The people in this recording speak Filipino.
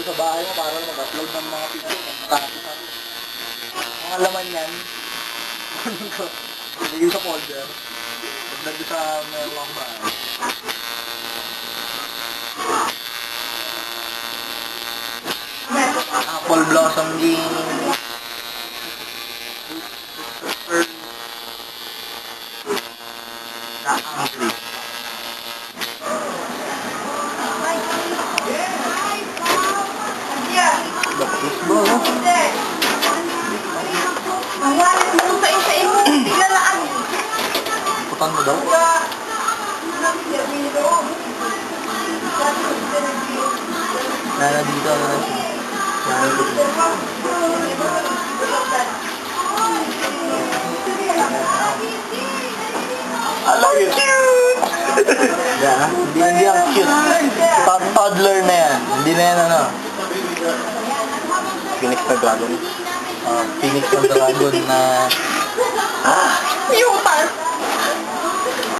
dito sa bahay mo para mag-upload ng mga picture. Tapos ako. Ang laman yan. Kunin ko. Ilagay sa folder. Dagdag sa meron akong bahay. Apple Blossom Gin. Na-angry. Bakit ba? Ang wallet mo sa isa-isa, tiglalaan. Putan mo daw? Nana dito, ano na siya? Nana dito. Alam yun. Yeah, hindi ang cute. Toddler na yan. Hindi na yan ano. Phoenix na dragon. Phoenix na dragon na... Yung pas.